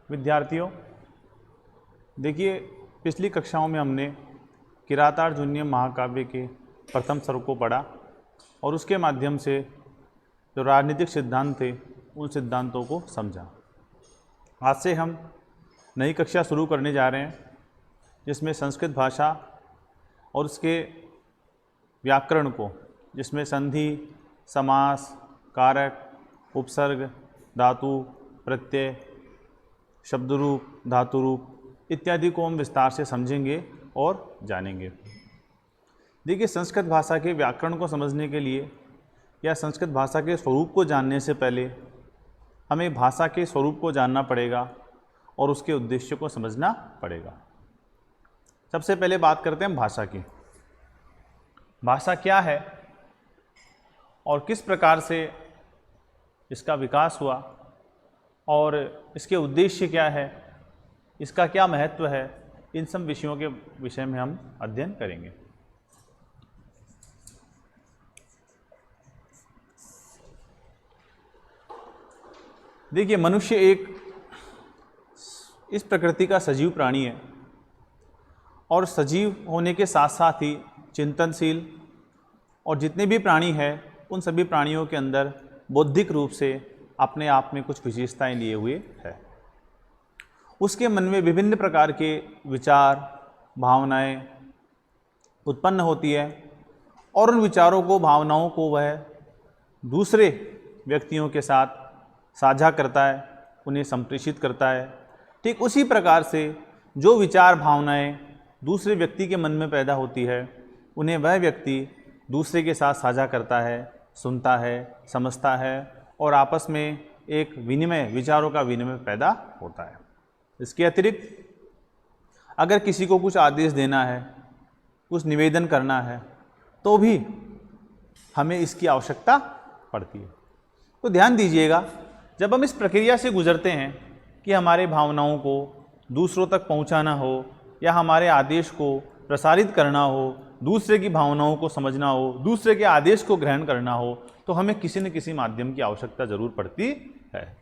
विद्यार्थियों, देखिए पिछली कक्षाओं में हमने किरातार्जुनीय महाकाव्य के प्रथम सर्ग को पढ़ा और उसके माध्यम से जो राजनीतिक सिद्धांत थे उन सिद्धांतों को समझा। आज से हम नई कक्षा शुरू करने जा रहे हैं जिसमें संस्कृत भाषा और उसके व्याकरण को, जिसमें संधि, समास, कारक, उपसर्ग, धातु, प्रत्यय, शब्दरूप, धातुरूप इत्यादि को हम विस्तार से समझेंगे और जानेंगे। देखिए, संस्कृत भाषा के व्याकरण को समझने के लिए या संस्कृत भाषा के स्वरूप को जानने से पहले हमें भाषा के स्वरूप को जानना पड़ेगा और उसके उद्देश्य को समझना पड़ेगा। सबसे पहले बात करते हैं भाषा की। भाषा क्या है और किस प्रकार से इसका विकास हुआ और इसके उद्देश्य क्या है, इसका क्या महत्व है, इन सब विषयों के विषय में हम अध्ययन करेंगे। देखिए, मनुष्य एक इस प्रकृति का सजीव प्राणी है और सजीव होने के साथ साथ ही चिंतनशील, और जितने भी प्राणी हैं उन सभी प्राणियों के अंदर बौद्धिक रूप से अपने आप में कुछ विशेषताएं लिए हुए है। उसके मन में विभिन्न प्रकार के विचार, भावनाएं उत्पन्न होती है और उन विचारों को, भावनाओं को वह दूसरे व्यक्तियों के साथ साझा करता है, उन्हें संप्रेषित करता है। ठीक उसी प्रकार से जो विचार, भावनाएं दूसरे व्यक्ति के मन में पैदा होती है उन्हें वह व्यक्ति दूसरे के साथ साझा करता है, सुनता है, समझता है और आपस में एक विनिमय, विचारों का विनिमय पैदा होता है। इसके अतिरिक्त अगर किसी को कुछ आदेश देना है, कुछ निवेदन करना है, तो भी हमें इसकी आवश्यकता पड़ती है। तो ध्यान दीजिएगा, जब हम इस प्रक्रिया से गुजरते हैं कि हमारे भावनाओं को दूसरों तक पहुंचाना हो या हमारे आदेश को प्रसारित करना हो, दूसरे की भावनाओं को समझना हो, दूसरे के आदेश को ग्रहण करना हो, तो हमें किसी न किसी माध्यम की आवश्यकता जरूर पड़ती है।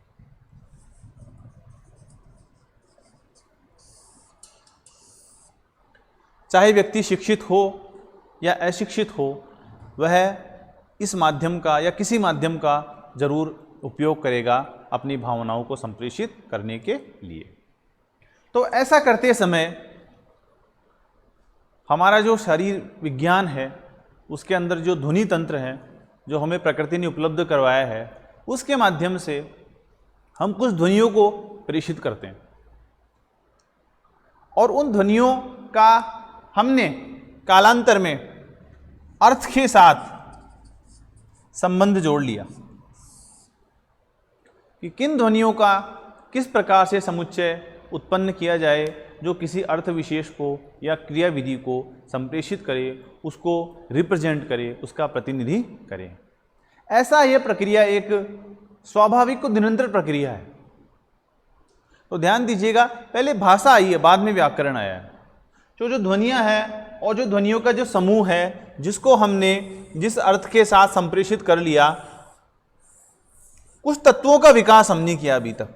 चाहे व्यक्ति शिक्षित हो या अशिक्षित हो, वह इस माध्यम का या किसी माध्यम का जरूर उपयोग करेगा अपनी भावनाओं को संप्रेषित करने के लिए। तो ऐसा करते समय हमारा जो शरीर विज्ञान है उसके अंदर जो ध्वनि तंत्र है, जो हमें प्रकृति ने उपलब्ध करवाया है, उसके माध्यम से हम कुछ ध्वनियों को प्रेषित करते हैं और उन ध्वनियों का हमने कालांतर में अर्थ के साथ संबंध जोड़ लिया कि किन ध्वनियों का किस प्रकार से समुच्चय उत्पन्न किया जाए जो किसी अर्थ विशेष को या क्रियाविधि को संप्रेषित करे, उसको रिप्रेजेंट करे, उसका प्रतिनिधि करे। ऐसा यह प्रक्रिया एक स्वाभाविक और निरंतर प्रक्रिया है। तो ध्यान दीजिएगा, पहले भाषा आई है, बाद में व्याकरण आया है। जो ध्वनियाँ हैं और जो ध्वनियों का जो समूह है जिसको हमने जिस अर्थ के साथ संप्रेषित कर लिया, कुछ तत्वों का विकास हमने किया अभी तक,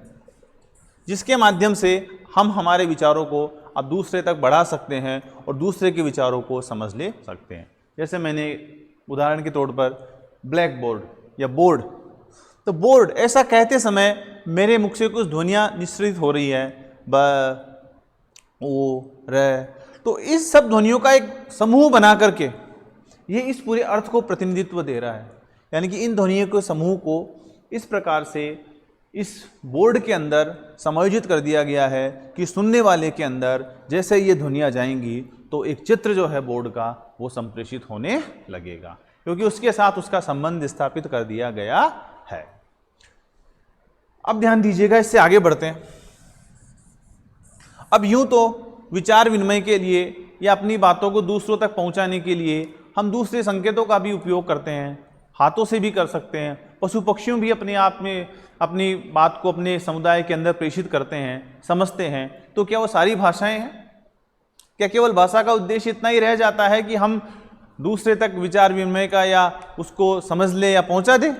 जिसके माध्यम से हम हमारे विचारों को अब दूसरे तक बढ़ा सकते हैं और दूसरे के विचारों को समझ ले सकते हैं। जैसे मैंने उदाहरण के तौर पर ब्लैक बोर्ड या बोर्ड, तो बोर्ड ऐसा कहते समय मेरे मुख से कुछ ध्वनियाँ निश्रित हो रही है, ब, ओ, र, तो इस सब ध्वनियों का एक समूह बना करके ये इस पूरे अर्थ को प्रतिनिधित्व दे रहा है। यानी कि इन ध्वनियों के समूह को इस प्रकार से इस बोर्ड के अंदर समायोजित कर दिया गया है कि सुनने वाले के अंदर जैसे ये ध्वनियाँ जाएंगी तो एक चित्र जो है बोर्ड का वो संप्रेषित होने लगेगा, क्योंकि उसके साथ उसका संबंध स्थापित कर दिया गया है। अब ध्यान दीजिएगा, इससे आगे बढ़ते हैं। अब यूं तो विचार विनिमय के लिए या अपनी बातों को दूसरों तक पहुंचाने के लिए हम दूसरे संकेतों का भी उपयोग करते हैं, हाथों से भी कर सकते हैं। पशु पक्षियों भी अपने आप में अपनी बात को अपने समुदाय के अंदर प्रेषित करते हैं, समझते हैं। तो क्या वो सारी भाषाएं हैं? क्या केवल भाषा का उद्देश्य इतना ही रह जाता है कि हम दूसरे तक विचार विनिमय का या उसको समझ ले या पहुंचा दे?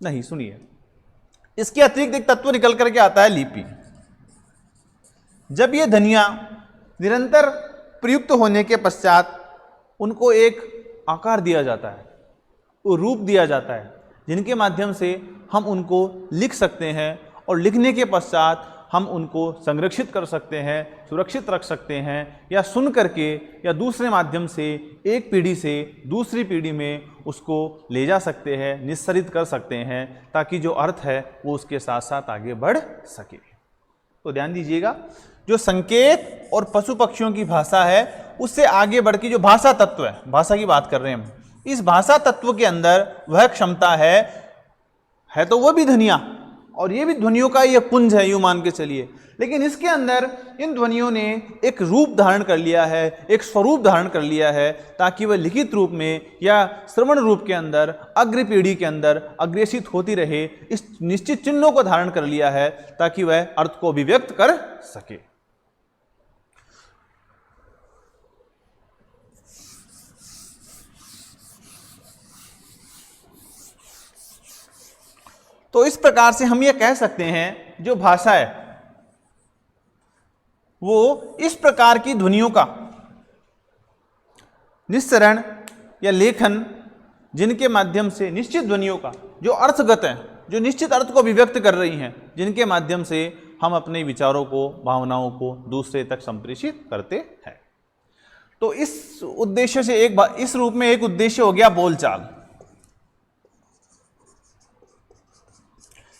नहीं, सुनिए, इसके अतिरिक्त एक तत्व निकल करके आता है लिपि। जब ये ध्वनियाँ निरंतर प्रयुक्त होने के पश्चात उनको एक आकार दिया जाता है, वो रूप दिया जाता है, जिनके माध्यम से हम उनको लिख सकते हैं और लिखने के पश्चात हम उनको संरक्षित कर सकते हैं, सुरक्षित रख सकते हैं, या सुन करके या दूसरे माध्यम से एक पीढ़ी से दूसरी पीढ़ी में उसको ले जा सकते हैं, निस्सरित कर सकते हैं, ताकि जो अर्थ है वो उसके साथ साथ आगे बढ़ सके। तो ध्यान दीजिएगा, जो संकेत और पशु पक्षियों की भाषा है उससे आगे बढ़ के जो भाषा तत्व है, भाषा की बात कर रहे हैं हम, इस भाषा तत्व के अंदर वह क्षमता है तो वो भी ध्वनियाँ, और ये भी ध्वनियों का ये पुंज है, यूं मान के चलिए, लेकिन इसके अंदर इन ध्वनियों ने एक रूप धारण कर लिया है, एक स्वरूप धारण कर लिया है, ताकि वह लिखित रूप में या श्रवण रूप के अंदर अग्र पीढ़ी के अंदर अग्रेसित होती रहे। इस निश्चित चिन्हों को धारण कर लिया है ताकि वह अर्थ को अभिव्यक्त कर सके। तो इस प्रकार से हम ये कह सकते हैं, जो भाषा है वो इस प्रकार की ध्वनियों का निस्सरण या लेखन, जिनके माध्यम से निश्चित ध्वनियों का जो अर्थगत है, जो निश्चित अर्थ को अभिव्यक्त कर रही हैं, जिनके माध्यम से हम अपने विचारों को, भावनाओं को दूसरे तक संप्रेषित करते हैं। तो इस उद्देश्य से इस रूप में एक उद्देश्य हो गया बोलचाल,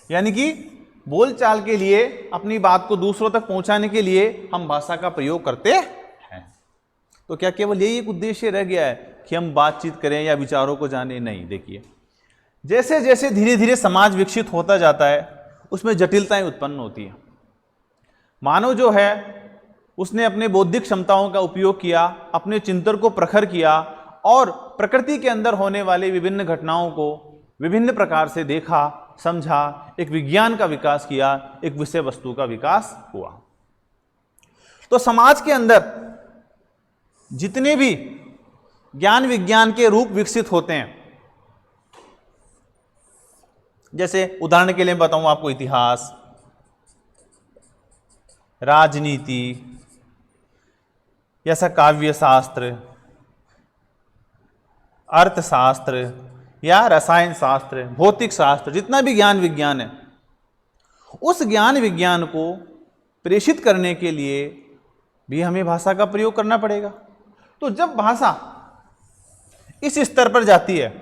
यानी कि बोलचाल के लिए, अपनी बात को दूसरों तक पहुंचाने के लिए हम भाषा का प्रयोग करते हैं। तो क्या केवल यही एक उद्देश्य रह गया है कि हम बातचीत करें या विचारों को जाने? नहीं। देखिए, जैसे जैसे धीरे धीरे समाज विकसित होता जाता है उसमें जटिलताएं उत्पन्न होती हैं। मानव जो है उसने अपने बौद्धिक क्षमताओं का उपयोग किया, अपने चिंतन को प्रखर किया और प्रकृति के अंदर होने वाले विभिन्न घटनाओं को विभिन्न प्रकार से देखा, समझा, एक विज्ञान का विकास किया, एक विषय वस्तु का विकास हुआ। तो समाज के अंदर जितने भी ज्ञान विज्ञान के रूप विकसित होते हैं, जैसे उदाहरण के लिए बताऊं आपको, इतिहास, राजनीति, जैसा काव्य शास्त्र, अर्थशास्त्र या रसायन शास्त्र, भौतिक शास्त्र, जितना भी ज्ञान विज्ञान है, उस ज्ञान विज्ञान को प्रेषित करने के लिए भी हमें भाषा का प्रयोग करना पड़ेगा। तो जब भाषा इस स्तर पर जाती है,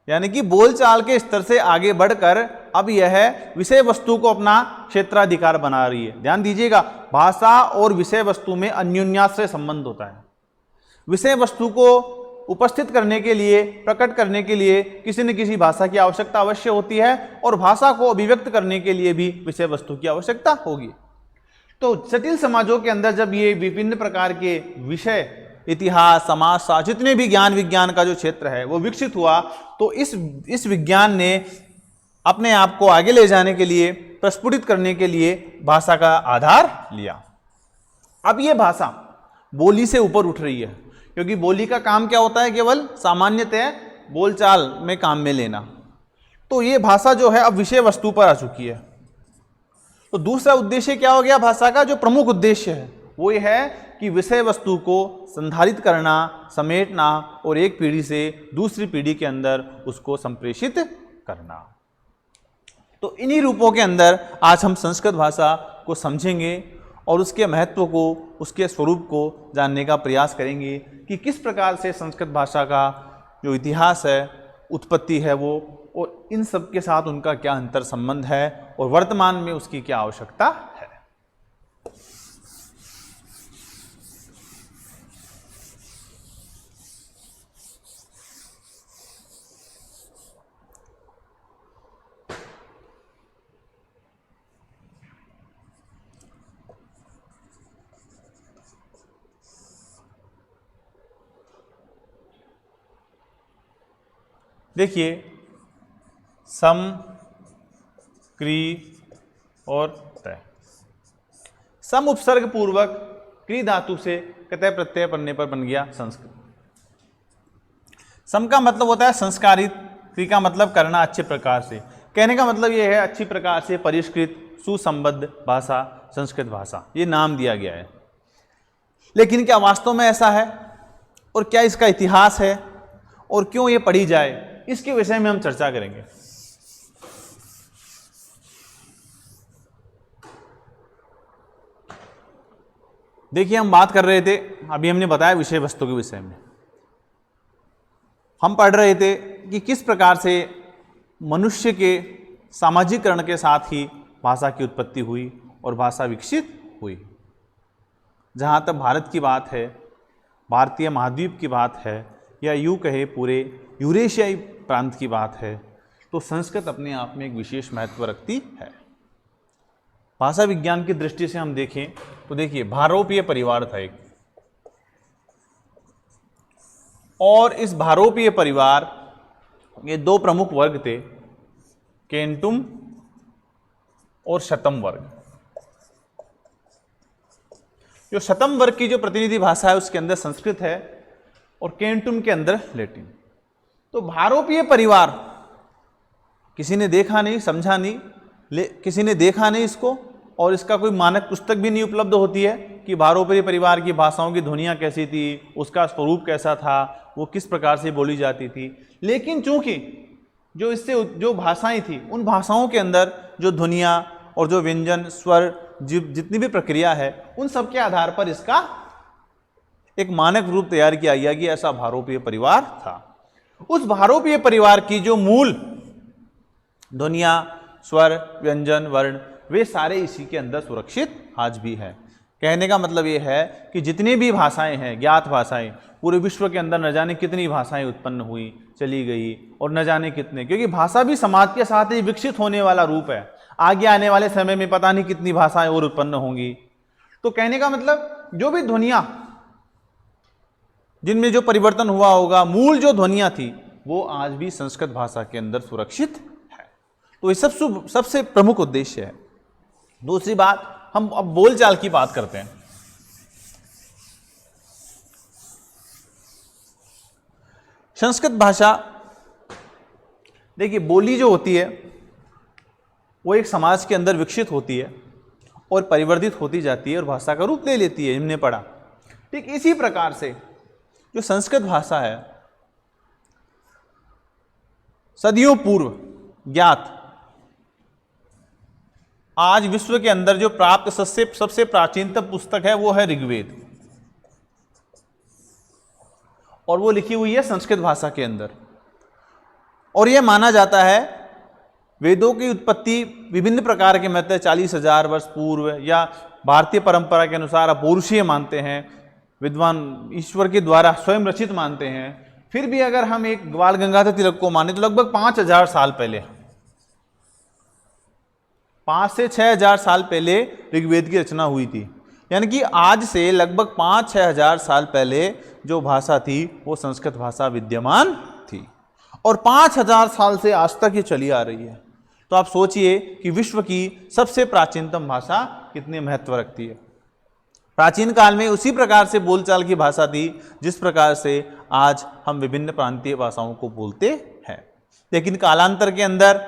यानी कि बोलचाल के स्तर से आगे बढ़कर अब यह विषय वस्तु को अपना क्षेत्राधिकार बना रही है। ध्यान दीजिएगा, भाषा और विषय वस्तु में अन्योन्याश्रय संबंध होता है। विषय वस्तु को उपस्थित करने के लिए, प्रकट करने के लिए किसी न किसी भाषा की आवश्यकता अवश्य होती है, और भाषा को अभिव्यक्त करने के लिए भी विषय वस्तु की आवश्यकता होगी। तो जटिल समाजों के अंदर जब ये विभिन्न प्रकार के विषय, इतिहास, समाजशास्त्र, जितने भी ज्ञान विज्ञान का जो क्षेत्र है वो विकसित हुआ, तो इस विज्ञान ने अपने आप को आगे ले जाने के लिए, प्रस्फुटित करने के लिए भाषा का आधार लिया। अब ये भाषा बोली से ऊपर उठ रही है, क्योंकि बोली का काम क्या होता है? केवल सामान्यतः बोलचाल में काम में लेना। तो ये भाषा जो है अब विषय वस्तु पर आ चुकी है। तो दूसरा उद्देश्य क्या हो गया भाषा का? जो प्रमुख उद्देश्य है वो ये है कि विषय वस्तु को संधारित करना, समेटना और एक पीढ़ी से दूसरी पीढ़ी के अंदर उसको संप्रेषित करना। तो इन्हीं रूपों के अंदर आज हम संस्कृत भाषा को समझेंगे और उसके महत्व को, उसके स्वरूप को जानने का प्रयास करेंगे कि किस प्रकार से संस्कृत भाषा का जो इतिहास है, उत्पत्ति है वो, और इन सब के साथ उनका क्या अंतर संबंध है और वर्तमान में उसकी क्या आवश्यकता है। देखिए, सम, क्री और तय। सम उपसर्ग पूर्वक क्री धातु से कतय प्रत्यय पढ़ने पर बन गया संस्कृत। सम का मतलब होता है संस्कारित, क्री का मतलब करना अच्छे प्रकार से। कहने का मतलब ये है अच्छी प्रकार से परिष्कृत सुसंबद्ध भाषा संस्कृत भाषा, ये नाम दिया गया है। लेकिन क्या वास्तव में ऐसा है, और क्या इसका इतिहास है, और क्यों ये पढ़ी जाए, इसके विषय में हम चर्चा करेंगे। देखिए, हम बात कर रहे थे, अभी हमने बताया विषय वस्तु के विषय में, हम पढ़ रहे थे कि किस प्रकार से मनुष्य के सामाजिकरण के साथ ही भाषा की उत्पत्ति हुई और भाषा विकसित हुई। जहाँ तक भारत की बात है, भारतीय महाद्वीप की बात है, या यूँ कहे पूरे यूरेशियाई प्रांत की बात है, तो संस्कृत अपने आप में एक विशेष महत्व रखती है। भाषा विज्ञान की दृष्टि से हम देखें तो देखिए, भारोपीय परिवार था एक, और इस भारोपीय परिवार ये दो प्रमुख वर्ग थे, केंटुम और शतम वर्ग। जो शतम वर्ग की जो प्रतिनिधि भाषा है उसके अंदर संस्कृत है और केंटुम के अंदर लैटिन। तो भारोपीय परिवार किसी ने देखा नहीं, समझा नहीं, किसी ने देखा नहीं इसको, और इसका कोई मानक पुस्तक भी नहीं उपलब्ध होती है कि भारोपीय परिवार की भाषाओं की ध्वनियाँ कैसी थी, उसका स्वरूप कैसा था, वो किस प्रकार से बोली जाती थी। लेकिन चूंकि जो इससे जो भाषाएं थी, उन भाषाओं के अंदर जो ध्वनियाँ और जो व्यंजन स्वर जितनी भी प्रक्रिया है, उन सब के आधार पर इसका एक मानक रूप तैयार किया गया कि ऐसा भारोपीय परिवार था। उस भारोपीय परिवार की जो मूल ध्वनियाँ, स्वर, व्यंजन, वर्ण, वे सारे इसी के अंदर सुरक्षित आज भी है। कहने का मतलब ये है कि जितनी भी भाषाएं हैं, ज्ञात भाषाएं, पूरे विश्व के अंदर न जाने कितनी भाषाएं उत्पन्न हुई, चली गई, और न जाने कितने, क्योंकि भाषा भी समाज के साथ ही विकसित होने वाला रूप है। आगे आने वाले समय में पता नहीं कितनी भाषाएं और उत्पन्न होंगी। तो कहने का मतलब जो भी ध्वनियाँ, जिनमें जो परिवर्तन हुआ होगा, मूल जो ध्वनियाँ थी, वो आज भी संस्कृत भाषा के अंदर सुरक्षित है। तो ये सबसे प्रमुख उद्देश्य है। दूसरी बात, हम अब बोलचाल की बात करते हैं। संस्कृत भाषा, देखिए, बोली जो होती है वो एक समाज के अंदर विकसित होती है और परिवर्तित होती जाती है और भाषा का रूप ले लेती है, हमने पढ़ा। ठीक इसी प्रकार से जो संस्कृत भाषा है, सदियों पूर्व ज्ञात, आज विश्व के अंदर जो प्राप्त सबसे प्राचीनतम पुस्तक है वो है ऋग्वेद, और वो लिखी हुई है संस्कृत भाषा के अंदर। और यह माना जाता है वेदों की उत्पत्ति विभिन्न प्रकार के मत 40,000 वर्ष पूर्व, या भारतीय परंपरा के अनुसार अपौरुषीय मानते हैं, विद्वान ईश्वर के द्वारा स्वयं रचित मानते हैं। फिर भी अगर हम एक ग्वाल गंगाधर तिलक को माने तो लगभग 5,000 साल पहले, 5 से 6,000 साल पहले ऋग्वेद की रचना हुई थी। यानी कि आज से लगभग 5-6 हजार साल पहले जो भाषा थी वो संस्कृत भाषा विद्यमान थी, और 5,000 साल से आज तक ये चली आ रही है। तो आप सोचिए कि विश्व की सबसे प्राचीनतम भाषा कितने महत्व रखती है। प्राचीन काल में उसी प्रकार से बोलचाल की भाषा थी जिस प्रकार से आज हम विभिन्न प्रांतीय भाषाओं को बोलते हैं। लेकिन कालांतर के अंदर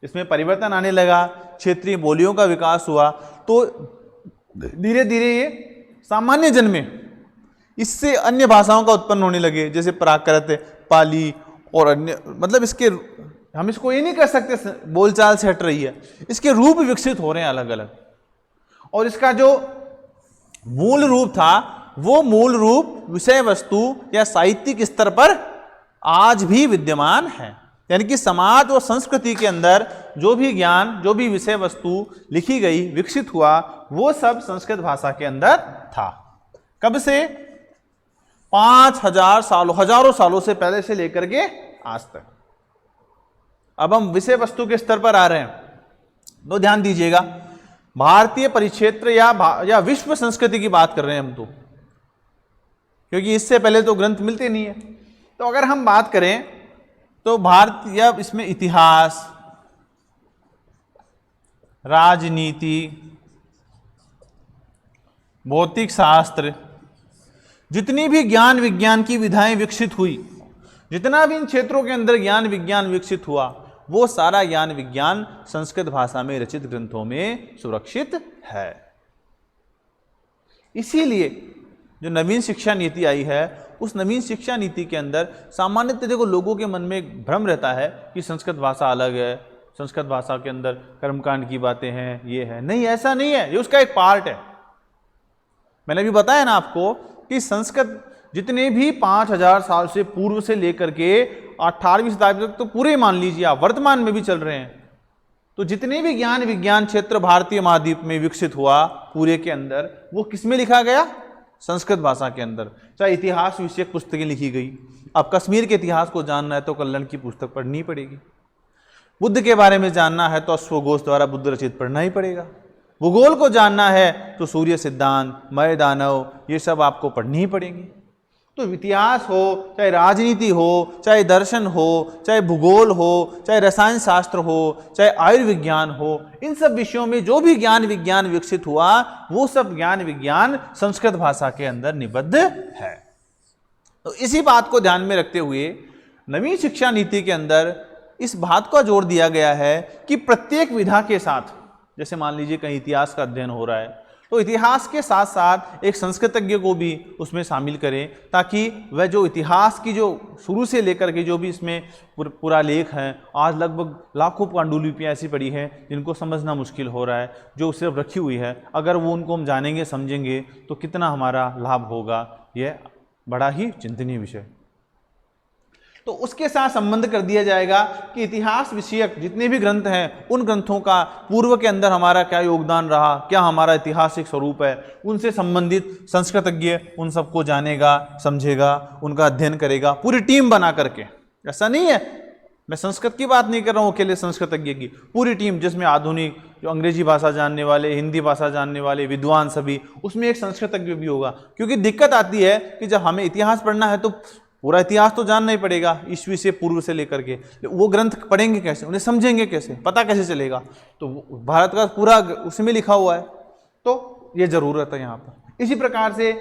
इसमें परिवर्तन आने लगा, क्षेत्रीय बोलियों का विकास हुआ, तो धीरे धीरे ये सामान्य जन में इससे अन्य भाषाओं का उत्पन्न होने लगे, जैसे प्राकृत, पाली और अन्य। मतलब इसके हम इसको ये नहीं कह सकते बोलचाल से हट रही है, इसके रूप विकसित हो रहे हैं अलग अलग, और इसका जो मूल रूप था वो मूल रूप विषय वस्तु या साहित्यिक स्तर पर आज भी विद्यमान है। यानी कि समाज और संस्कृति के अंदर जो भी ज्ञान, जो भी विषय वस्तु लिखी गई, विकसित हुआ, वो सब संस्कृत भाषा के अंदर था। कब से? 5,000 सालों, हजारों सालों से पहले से लेकर के आज तक। अब हम विषय वस्तु के स्तर पर आ रहे हैं, तो ध्यान दीजिएगा, भारतीय परिक्षेत्र या विश्व संस्कृति की बात कर रहे हैं हम तो, क्योंकि इससे पहले तो ग्रंथ मिलते नहीं है। तो अगर हम बात करें तो भारत या इसमें इतिहास, राजनीति, भौतिक शास्त्र, जितनी भी ज्ञान विज्ञान की विधाएं विकसित हुई, जितना भी इन क्षेत्रों के अंदर ज्ञान विज्ञान विकसित हुआ, वो सारा ज्ञान विज्ञान संस्कृत भाषा में रचित ग्रंथों में सुरक्षित है। इसीलिए जो नवीन शिक्षा नीति आई है, उस नवीन शिक्षा नीति के अंदर सामान्यतः देखो लोगों के मन में एक भ्रम रहता है कि संस्कृत भाषा अलग है, संस्कृत भाषा के अंदर कर्मकांड की बातें हैं, ये है। नहीं, ऐसा नहीं है, ये उसका एक पार्ट है। मैंने भी बताया ना आपको कि संस्कृत जितने भी 5000 साल से पूर्व से लेकर के 18वीं शताब्दी तक, तो पूरे मान लीजिए आप वर्तमान में भी चल रहे हैं, तो जितने भी ज्ञान विज्ञान क्षेत्र भारतीय महाद्वीप में विकसित हुआ पूरे के अंदर, वो किस में लिखा गया? संस्कृत भाषा के अंदर। चाहे इतिहास विषयक पुस्तकें लिखी गई, अब कश्मीर के इतिहास को जानना है तो कल्लन की पुस्तक पढ़नी पड़ेगी, बुद्ध के बारे में जानना है तो अश्वघोष द्वारा बुद्ध रचित पढ़ना ही पड़ेगा, भूगोल को जानना है तो सूर्य सिद्धांत, मय दानव, ये सब आपको पढ़नी ही पड़ेंगी। तो इतिहास हो, चाहे राजनीति हो, चाहे दर्शन हो, चाहे भूगोल हो, चाहे रसायन शास्त्र हो, चाहे आयुर्विज्ञान हो, इन सब विषयों में जो भी ज्ञान विज्ञान विकसित हुआ, वो सब ज्ञान विज्ञान संस्कृत भाषा के अंदर निबद्ध है। तो इसी बात को ध्यान में रखते हुए नवीन शिक्षा नीति के अंदर इस बात का जोर दिया गया है कि प्रत्येक विधा के साथ, जैसे मान लीजिए कहीं इतिहास का अध्ययन हो रहा है, तो इतिहास के साथ साथ एक संस्कृतज्ञ को भी उसमें शामिल करें, ताकि वह जो इतिहास की जो शुरू से लेकर के जो भी इसमें पूरा लेख है, आज लगभग लाखों पांडुलिपियाँ ऐसी पड़ी हैं जिनको समझना मुश्किल हो रहा है, जो सिर्फ रखी हुई है, अगर वो उनको हम जानेंगे समझेंगे तो कितना हमारा लाभ होगा, यह बड़ा ही चिंतनीय विषय। तो उसके साथ संबंध कर दिया जाएगा कि इतिहास विषयक जितने भी ग्रंथ हैं, उन ग्रंथों का पूर्व के अंदर हमारा क्या योगदान रहा, क्या हमारा ऐतिहासिक स्वरूप है, उनसे संबंधित संस्कृतज्ञ उन सबको जानेगा, समझेगा, उनका अध्ययन करेगा, पूरी टीम बना करके। ऐसा नहीं है, मैं संस्कृत की बात नहीं कर रहा हूँ अकेले संस्कृतज्ञ की, पूरी टीम जिसमें आधुनिक जो अंग्रेजी भाषा जानने वाले, हिंदी भाषा जानने वाले, विद्वान सभी, उसमें एक संस्कृतज्ञ भी होगा। क्योंकि दिक्कत आती है कि जब हमें इतिहास पढ़ना है तो पूरा इतिहास तो जानना ही पड़ेगा, ईस्वी से पूर्व से लेकर के। वो ग्रंथ पढ़ेंगे कैसे, उन्हें समझेंगे कैसे, पता कैसे चलेगा? तो भारत का पूरा उसमें लिखा हुआ है, तो ये जरूरत है यहाँ पर। इसी प्रकार से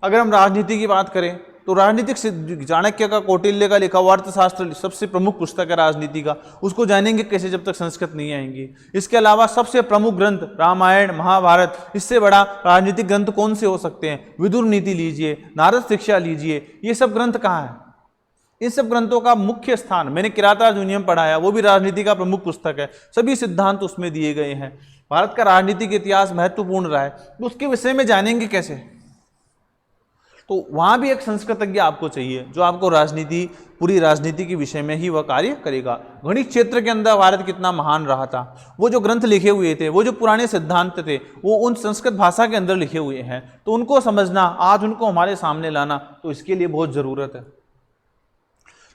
अगर हम राजनीति की बात करें तो राजनीतिक चाणक्य का, कौटिल्य का लिखा हुआ अर्थशास्त्र सबसे प्रमुख पुस्तक है राजनीति का, उसको जानेंगे कैसे जब तक संस्कृत नहीं आएंगी। इसके अलावा सबसे प्रमुख ग्रंथ रामायण, महाभारत, इससे बड़ा राजनीतिक ग्रंथ कौन से हो सकते हैं? विदुर नीति लीजिए, नारद शिक्षा लीजिए, ये सब ग्रंथ कहाँ है? इन सब ग्रंथों का मुख्य स्थान, मैंने किरातार्जुनीयम यूनियम पढ़ाया, वो भी राजनीति का प्रमुख पुस्तक है, सभी सिद्धांत उसमें दिए गए हैं। भारत का राजनीतिक इतिहास महत्वपूर्ण रहा है, तो उसके विषय में जानेंगे कैसे? तो वहाँ भी एक संस्कृतज्ञ आपको चाहिए जो आपको राजनीति, पूरी राजनीति के विषय में ही वह कार्य करेगा। गणित क्षेत्र के अंदर भारत कितना महान रहा था, वो जो ग्रंथ लिखे हुए थे, वो जो पुराने सिद्धांत थे, वो उन संस्कृत भाषा के अंदर लिखे हुए हैं, तो उनको समझना, आज उनको हमारे सामने लाना, तो इसके लिए बहुत ज़रूरत है।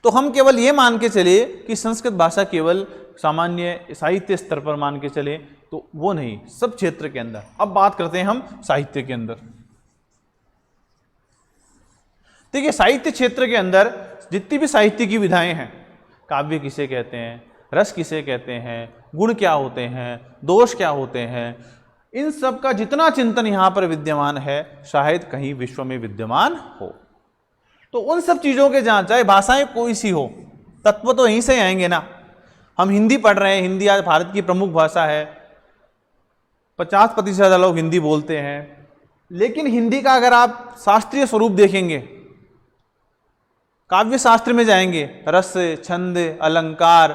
तो हम केवल ये मान के चले कि संस्कृत भाषा केवल सामान्य साहित्य स्तर पर मान के चले, तो वो नहीं, सब क्षेत्र के अंदर। अब बात करते हैं हम साहित्य के अंदर। देखिए, साहित्य क्षेत्र के अंदर जितनी भी साहित्य की विधाएं हैं, काव्य किसे कहते हैं, रस किसे कहते हैं, गुण क्या होते हैं, दोष क्या होते हैं, इन सब का जितना चिंतन यहाँ पर विद्यमान है, शायद कहीं विश्व में विद्यमान हो। तो उन सब चीज़ों के जहाँ, चाहे भाषाएं कोई सी हो, तत्व तो यहीं से आएंगे ना। हम हिंदी पढ़ रहे हैं, हिंदी आज भारत की प्रमुख भाषा है, 50% लोग हिंदी बोलते हैं, लेकिन हिंदी का अगर आप शास्त्रीय स्वरूप देखेंगे, काव्य शास्त्र में जाएंगे, रस, छंद, अलंकार,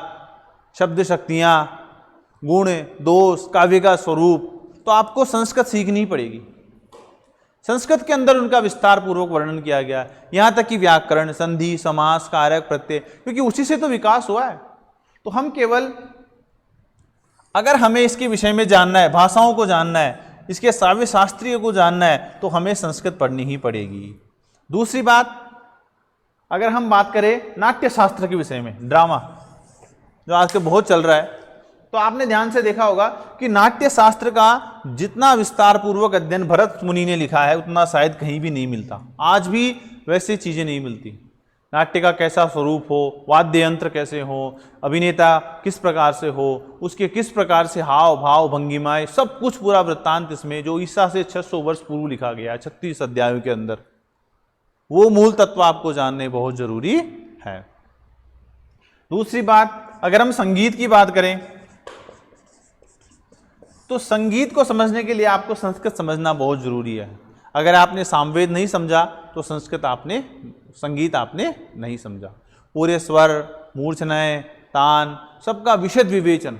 शब्द शक्तियाँ, गुण, दोष, काव्य का स्वरूप, तो आपको संस्कृत सीखनी पड़ेगी। संस्कृत के अंदर उनका विस्तार पूर्वक वर्णन किया गया, यहाँ तक कि व्याकरण, संधि, समास, कारक, प्रत्यय, क्योंकि उसी से तो विकास हुआ है। तो हम केवल, अगर हमें इसके विषय में जानना है, भाषाओं को जानना है, इसके काव्य शास्त्रीय को जानना है, तो हमें संस्कृत पढ़नी ही पड़ेगी। दूसरी बात, अगर हम बात करें नाट्य शास्त्र के विषय में, ड्रामा जो आजकल बहुत चल रहा है, तो आपने ध्यान से देखा होगा कि नाट्य शास्त्र का जितना विस्तार पूर्वक अध्ययन भरत मुनि ने लिखा है, उतना शायद कहीं भी नहीं मिलता। आज भी वैसी चीज़ें नहीं मिलती। नाट्य का कैसा स्वरूप हो, वाद्य यंत्र कैसे हो, अभिनेता किस प्रकार से हो, उसके किस प्रकार से हाव भाव भंगिमाएं, सब कुछ पूरा वृत्तांत इसमें, जो ईसा से 600 वर्ष पूर्व लिखा गया है 36 अध्यायों के अंदर, वो मूल तत्व आपको जानने बहुत जरूरी है। दूसरी बात, अगर हम संगीत की बात करें तो संगीत को समझने के लिए आपको संस्कृत समझना बहुत जरूरी है। अगर आपने सामवेद नहीं समझा तो संगीत आपने नहीं समझा। पूरे स्वर, मूर्छनाएं, तान, सबका विशद विवेचन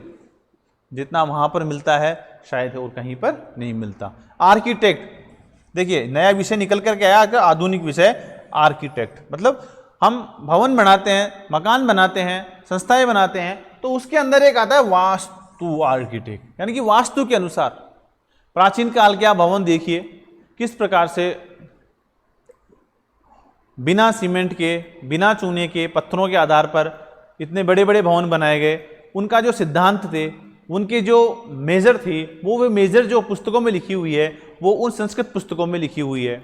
जितना वहां पर मिलता है शायद और कहीं पर नहीं मिलता। आर्किटेक्ट, देखिए नया विषय निकल करके आया, अगर आधुनिक विषय आर्किटेक्ट, मतलब हम भवन बनाते हैं, मकान बनाते हैं, संस्थाएं बनाते हैं, तो उसके अंदर एक आता है वास्तु आर्किटेक्ट, यानी कि वास्तु के अनुसार। प्राचीन काल के आप भवन देखिए किस प्रकार से बिना सीमेंट के, बिना चूने के, पत्थरों के आधार पर इतने बड़े बड़े भवन बनाए गए। उनका जो सिद्धांत थे, उनके जो मेजर थी, वो मेजर जो पुस्तकों में लिखी हुई है वो उन संस्कृत पुस्तकों में लिखी हुई है।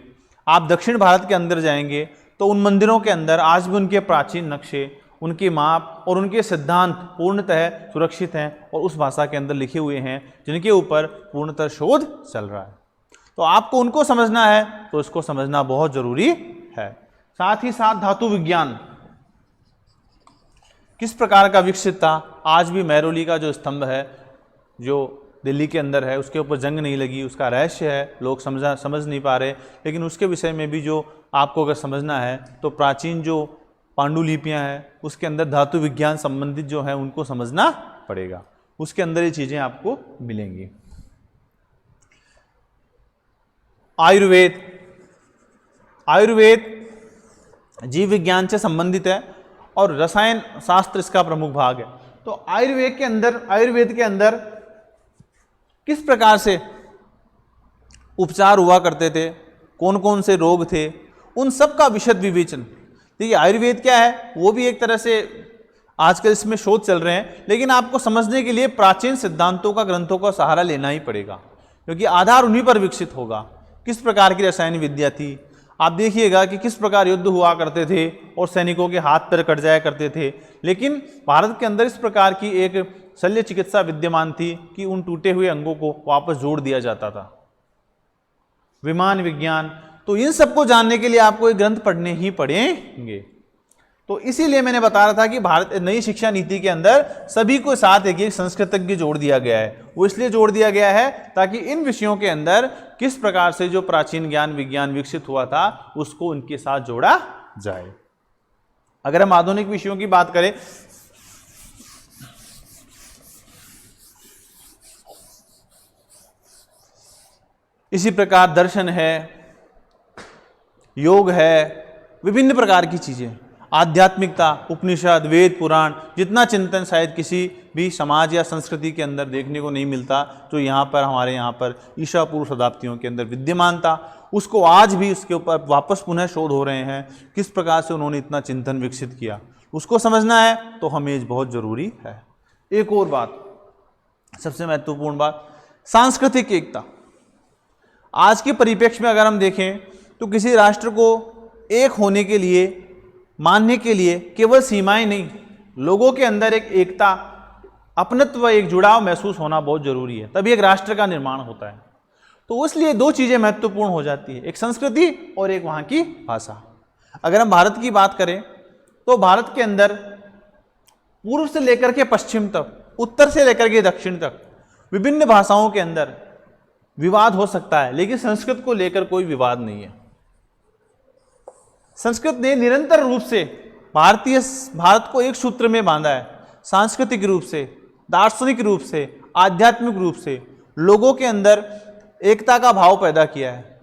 आप दक्षिण भारत के अंदर जाएंगे तो उन मंदिरों के अंदर आज भी उनके प्राचीन नक्शे, उनके माप और उनके सिद्धांत पूर्णतः सुरक्षित हैं और उस भाषा के अंदर लिखे हुए हैं जिनके ऊपर पूर्णतः शोध चल रहा है। तो आपको उनको समझना है तो इसको समझना बहुत जरूरी है। साथ ही साथ धातु विज्ञान किस प्रकार का विकसित था। आज भी महरौली का जो स्तंभ है जो दिल्ली के अंदर है, उसके ऊपर जंग नहीं लगी, उसका रहस्य है, लोग समझ नहीं पा रहे। लेकिन उसके विषय में भी जो आपको अगर समझना है तो प्राचीन जो पांडुलिपियां हैं उसके अंदर धातु विज्ञान संबंधित जो है उनको समझना पड़ेगा, उसके अंदर ये चीजें आपको मिलेंगी। आयुर्वेद, आयुर्वेद जीव विज्ञान से संबंधित है और रसायन शास्त्र इसका प्रमुख भाग है। तो आयुर्वेद के अंदर किस प्रकार से उपचार हुआ करते थे, कौन कौन से रोग थे, उन सब का विशद विवेचन। देखिए आयुर्वेद क्या है, वो भी एक तरह से आजकल इसमें शोध चल रहे हैं, लेकिन आपको समझने के लिए प्राचीन सिद्धांतों का, ग्रंथों का सहारा लेना ही पड़ेगा, क्योंकि आधार उन्हीं पर विकसित होगा। किस प्रकार की रसायन विद्या थी, आप देखिएगा कि किस प्रकार युद्ध हुआ करते थे और सैनिकों के हाथ पैर कट जाया करते थे, लेकिन भारत के अंदर इस प्रकार की एक शल्य चिकित्सा विद्यमान थी कि उन टूटे हुए अंगों को वापस जोड़ दिया जाता था। विमान विज्ञान, तो इन सबको जानने के लिए आपको एक ग्रंथ पढ़ने ही पड़ेंगे। तो इसीलिए मैंने बता रहा था कि भारत नई शिक्षा नीति के अंदर सभी को साथ एक संस्कृतज्ञ जोड़ दिया गया है। वो इसलिए जोड़ दिया गया है ताकि इन विषयों के अंदर किस प्रकार से जो प्राचीन ज्ञान विज्ञान विकसित हुआ था उसको उनके साथ जोड़ा जाए। अगर हम आधुनिक विषयों की बात करें, इसी प्रकार दर्शन है, योग है, विभिन्न प्रकार की चीजें, आध्यात्मिकता, उपनिषद, वेद, पुराण, जितना चिंतन शायद किसी भी समाज या संस्कृति के अंदर देखने को नहीं मिलता, जो यहाँ पर हमारे यहाँ पर ईसा पूर्व शताब्दियों के अंदर विद्यमान था, उसको आज भी उसके ऊपर वापस पुनः शोध हो रहे हैं। किस प्रकार से उन्होंने इतना चिंतन विकसित किया, उसको समझना है तो हमें बहुत जरूरी है। एक और बात, सबसे महत्वपूर्ण बात, सांस्कृतिक एकता। आज के परिप्रेक्ष्य में अगर हम देखें तो किसी राष्ट्र को एक होने के लिए, मानने के लिए केवल सीमाएं नहीं, लोगों के अंदर एक एकता, अपनत्व, एक जुड़ाव महसूस होना बहुत जरूरी है, तभी एक राष्ट्र का निर्माण होता है। तो इसलिए दो चीजें महत्वपूर्ण हो जाती है, एक संस्कृति और एक वहां की भाषा। अगर हम भारत की बात करें तो भारत के अंदर पूर्व से लेकर के पश्चिम तक, उत्तर से लेकर के दक्षिण तक विभिन्न भाषाओं के अंदर विवाद हो सकता है, लेकिन संस्कृत को लेकर कोई विवाद नहीं है। संस्कृत ने निरंतर रूप से भारत को एक सूत्र में बांधा है, सांस्कृतिक रूप से, दार्शनिक रूप से, आध्यात्मिक रूप से लोगों के अंदर एकता का भाव पैदा किया है।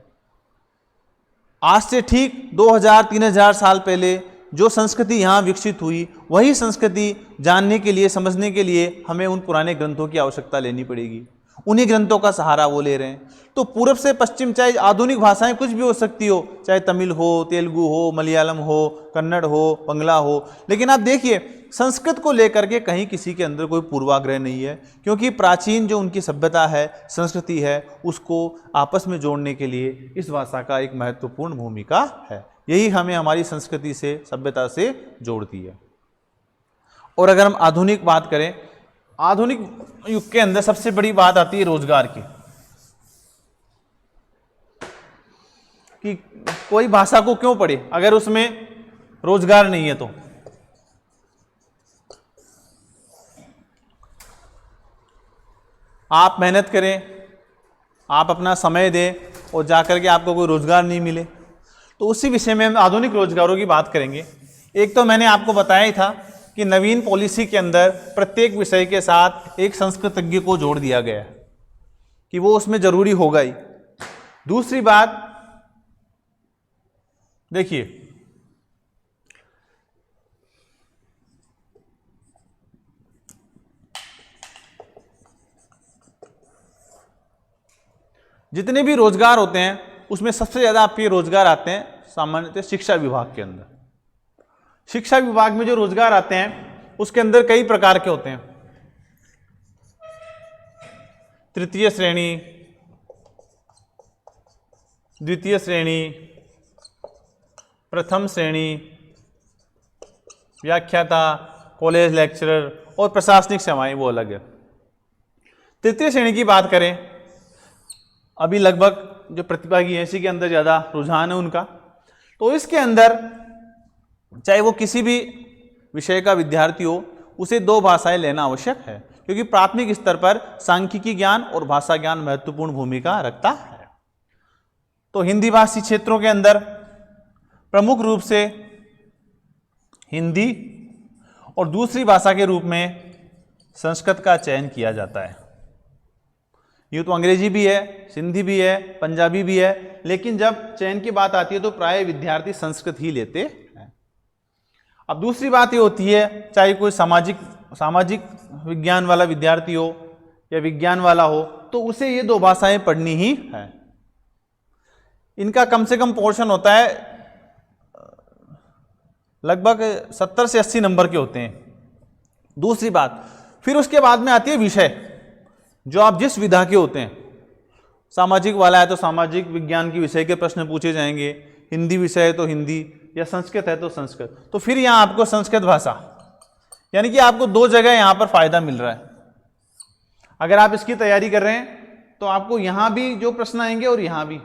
आज से ठीक 2000-3000 साल पहले जो संस्कृति यहाँ विकसित हुई, वही संस्कृति जानने के लिए, समझने के लिए हमें उन पुराने ग्रंथों की आवश्यकता लेनी पड़ेगी। उन्हीं ग्रंथों का सहारा वो ले रहे हैं। तो पूर्व से पश्चिम, चाहे आधुनिक भाषाएं कुछ भी हो सकती हो, चाहे तमिल हो, तेलुगु हो, मलयालम हो, कन्नड़ हो, बंगला हो, लेकिन आप देखिए संस्कृत को लेकर के कहीं किसी के अंदर कोई पूर्वाग्रह नहीं है, क्योंकि प्राचीन जो उनकी सभ्यता है, संस्कृति है, उसको आपस में जोड़ने के लिए इस भाषा का एक महत्वपूर्ण भूमिका है। यही हमें हमारी संस्कृति से, सभ्यता से जोड़ती है। और अगर हम आधुनिक बात करें, आधुनिक युग के अंदर सबसे बड़ी बात आती है रोजगार की, कि कोई भाषा को क्यों पढ़े अगर उसमें रोजगार नहीं है। तो आप मेहनत करें, आप अपना समय दें और जाकर के आपको कोई रोजगार नहीं मिले। तो उसी विषय में हम आधुनिक रोजगारों की बात करेंगे। एक तो मैंने आपको बताया ही था कि नवीन पॉलिसी के अंदर प्रत्येक विषय के साथ एक संस्कृतज्ञ को जोड़ दिया गया है कि वो उसमें जरूरी होगा ही। दूसरी बात देखिए, जितने भी रोजगार होते हैं उसमें सबसे ज्यादा आपके रोजगार आते हैं सामान्यतः शिक्षा विभाग के अंदर। शिक्षा विभाग में जो रोजगार आते हैं उसके अंदर कई प्रकार के होते हैं। तृतीय श्रेणी, द्वितीय श्रेणी, प्रथम श्रेणी, व्याख्याता, कॉलेज लेक्चरर और प्रशासनिक सेवाएं वो अलग है। तृतीय श्रेणी की बात करें, अभी लगभग जो प्रतिभागी हैं इसी के अंदर ज़्यादा रुझान है उनका। तो इसके अंदर चाहे वो किसी भी विषय का विद्यार्थी हो, उसे 2 भाषाएं लेना आवश्यक है, क्योंकि प्राथमिक स्तर पर सांख्यिकी ज्ञान और भाषा ज्ञान महत्वपूर्ण भूमिका रखता है। तो हिंदी भाषी क्षेत्रों के अंदर प्रमुख रूप से हिंदी और दूसरी भाषा के रूप में संस्कृत का चयन किया जाता है। यूँ तो अंग्रेजी भी है, सिंधी भी है, पंजाबी भी है, लेकिन जब चयन की बात आती है तो प्राय विद्यार्थी संस्कृत ही लेते हैं। अब दूसरी बात ये होती है, चाहे कोई सामाजिक विज्ञान वाला विद्यार्थी हो या विज्ञान वाला हो, तो उसे ये 2 भाषाएं पढ़नी ही है। इनका कम से कम पोर्शन होता है लगभग 70 से 80 नंबर के होते हैं। दूसरी बात, फिर उसके बाद में आती है विषय, जो आप जिस विधा के होते हैं। सामाजिक वाला है तो सामाजिक विज्ञान के विषय के प्रश्न पूछे जाएंगे, हिंदी विषय है तो हिंदी, या संस्कृत है तो संस्कृत। तो फिर यहाँ आपको संस्कृत भाषा, यानी कि आपको 2 जगह यहाँ पर फायदा मिल रहा है। अगर आप इसकी तैयारी कर रहे हैं तो आपको यहाँ भी जो प्रश्न आएंगे और यहाँ भी,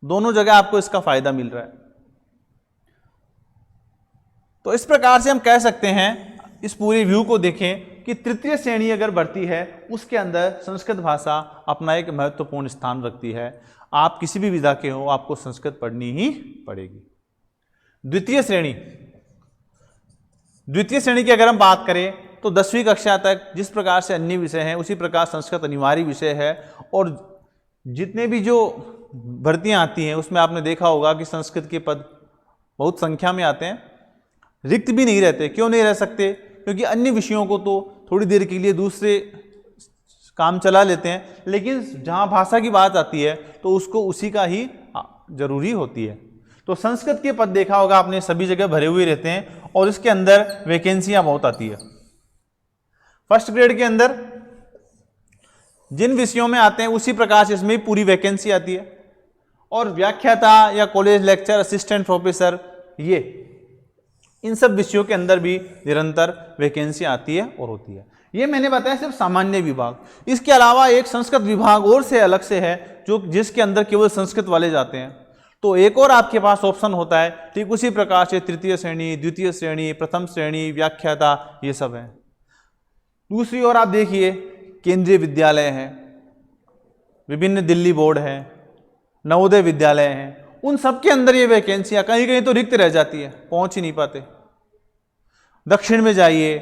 दोनों जगह आपको इसका फायदा मिल रहा है। तो इस प्रकार से हम कह सकते हैं, इस पूरे व्यू को देखें कि तृतीय श्रेणी अगर बढ़ती है उसके अंदर संस्कृत भाषा अपना एक महत्वपूर्ण स्थान रखती है। आप किसी भी विधा के हो, आपको संस्कृत पढ़नी ही पड़ेगी। द्वितीय श्रेणी की अगर हम बात करें तो 10वीं कक्षा तक जिस प्रकार से अन्य विषय हैं उसी प्रकार संस्कृत अनिवार्य विषय है। और जितने भी जो भर्तियां आती हैं उसमें आपने देखा होगा कि संस्कृत के पद बहुत संख्या में आते हैं, रिक्त भी नहीं रहते। क्यों नहीं रह सकते? क्योंकि अन्य विषयों को तो थोड़ी देर के लिए दूसरे काम चला लेते हैं, लेकिन जहाँ भाषा की बात आती है तो उसको उसी का ही जरूरी होती है। तो संस्कृत के पद देखा होगा आपने, सभी जगह भरे हुए रहते हैं और इसके अंदर वैकेंसियां बहुत आती है। फर्स्ट ग्रेड के अंदर जिन विषयों में आते हैं उसी प्रकार से इसमें पूरी वैकेंसी आती है। और व्याख्याता या कॉलेज लेक्चर असिस्टेंट प्रोफेसर, ये इन सब विषयों के अंदर भी निरंतर वैकेंसी आती है और होती है। ये मैंने बताया सिर्फ सामान्य विभाग। इसके अलावा एक संस्कृत विभाग और से अलग से है जो जिसके अंदर केवल संस्कृत वाले जाते हैं। तो एक और आपके पास ऑप्शन होता है, ठीक उसी प्रकार से तृतीय श्रेणी, द्वितीय श्रेणी, प्रथम श्रेणी, व्याख्याता, ये सब है। दूसरी ओर आप देखिए केंद्रीय विद्यालय हैं, विभिन्न दिल्ली बोर्ड हैं, नवोदय विद्यालय हैं, उन सब के अंदर ये वैकेंसियां कहीं कहीं तो रिक्त रह जाती है, पहुंच ही नहीं पाते। दक्षिण में जाइए,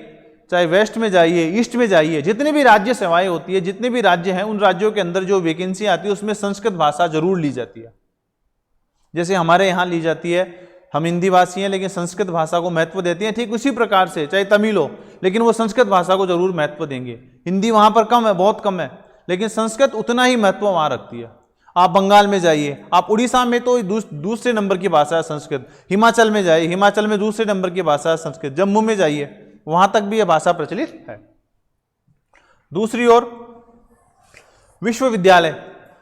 चाहे वेस्ट में जाइए, ईस्ट में जाइए, जितने भी राज्य सेवाएं होती है, जितने भी राज्य हैं, उन राज्यों के अंदर जो वैकेंसी आती है उसमें संस्कृत भाषा जरूर ली जाती है। जैसे हमारे यहाँ ली जाती है, हम हिंदी भाषी हैं लेकिन संस्कृत भाषा को महत्व देते हैं, ठीक उसी प्रकार से चाहे तमिल हो लेकिन वो संस्कृत भाषा को जरूर महत्व देंगे। हिंदी वहाँ पर कम है, बहुत कम है, लेकिन संस्कृत उतना ही महत्व वहाँ रखती है। आप बंगाल में जाइए, आप उड़ीसा में तो दूसरे नंबर की भाषा है संस्कृत, हिमाचल में जाइए, हिमाचल में दूसरे नंबर की भाषा है संस्कृत, जम्मू में जाइए वहाँ तक भी यह भाषा प्रचलित है। दूसरी ओर विश्वविद्यालय,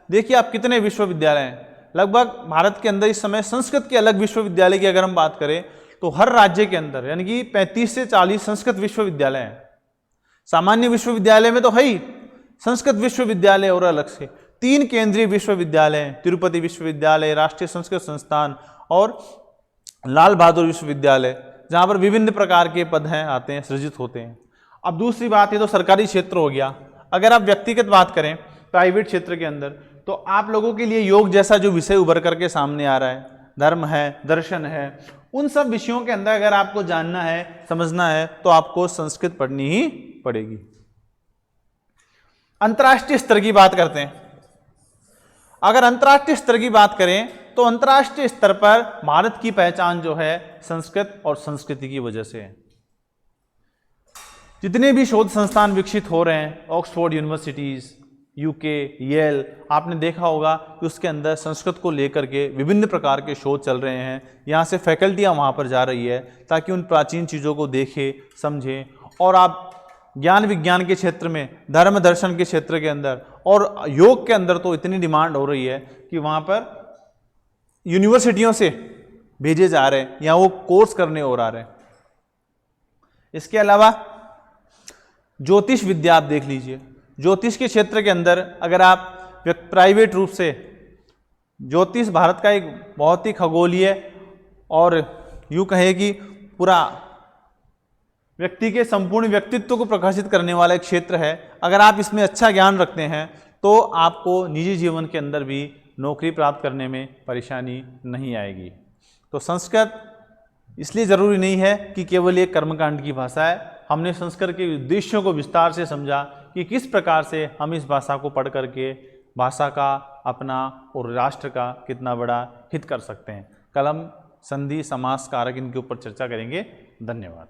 देखिए आप कितने विश्वविद्यालय हैं। लगभग भारत के अंदर इस समय संस्कृत के अलग विश्वविद्यालय की अगर हम बात करें तो हर राज्य के अंदर यानी कि 35 से 40 संस्कृत विश्वविद्यालय हैं। सामान्य विश्वविद्यालय में तो है ही, संस्कृत विश्वविद्यालय और अलग से 3 केंद्रीय विश्वविद्यालय, तिरुपति विश्वविद्यालय, राष्ट्रीय संस्कृत संस्थान और लाल बहादुर विश्वविद्यालय, जहाँ पर विभिन्न प्रकार के पद हैं आते हैं, सृजित होते हैं। अब दूसरी बात ये तो सरकारी क्षेत्र हो गया। अगर आप व्यक्तिगत बात करें प्राइवेट क्षेत्र के अंदर, तो आप लोगों के लिए योग जैसा जो विषय उभर करके सामने आ रहा है, धर्म है, दर्शन है, उन सब विषयों के अंदर अगर आपको जानना है, समझना है, तो आपको संस्कृत पढ़नी ही पड़ेगी। अंतर्राष्ट्रीय स्तर की बात करते हैं। अगर अंतर्राष्ट्रीय स्तर की बात करें तो अंतर्राष्ट्रीय स्तर पर भारत की पहचान जो है संस्कृत और संस्कृति की वजह से है। जितने भी शोध संस्थान विकसित हो रहे हैं, ऑक्सफोर्ड यूनिवर्सिटीज, यूके, येल, आपने देखा होगा कि उसके अंदर संस्कृत को लेकर के विभिन्न प्रकार के शोध चल रहे हैं। यहाँ से फैकल्टियाँ वहाँ पर जा रही है ताकि उन प्राचीन चीज़ों को देखें, समझें, और आप ज्ञान विज्ञान के क्षेत्र में, धर्म दर्शन के क्षेत्र के अंदर और योग के अंदर तो इतनी डिमांड हो रही है कि वहाँ पर यूनिवर्सिटियों से भेजे जा रहे हैं या वो कोर्स करने और आ रहे हैं। इसके अलावा ज्योतिष विद्या आप देख लीजिए। ज्योतिष के क्षेत्र के अंदर अगर आप प्राइवेट रूप से, ज्योतिष भारत का एक बहुत ही खगोलीय और यूँ कहे कि पूरा व्यक्ति के संपूर्ण व्यक्तित्व को प्रकाशित करने वाला एक क्षेत्र है। अगर आप इसमें अच्छा ज्ञान रखते हैं तो आपको निजी जीवन के अंदर भी नौकरी प्राप्त करने में परेशानी नहीं आएगी। तो संस्कृत इसलिए ज़रूरी नहीं है कि केवल एक कर्मकांड की भाषा है। हमने संस्कृत के उद्देश्यों को विस्तार से समझा कि किस प्रकार से हम इस भाषा को पढ़ करके भाषा का, अपना और राष्ट्र का कितना बड़ा हित कर सकते हैं। कलम, संधि, समास, कारक, इनके ऊपर चर्चा करेंगे। धन्यवाद।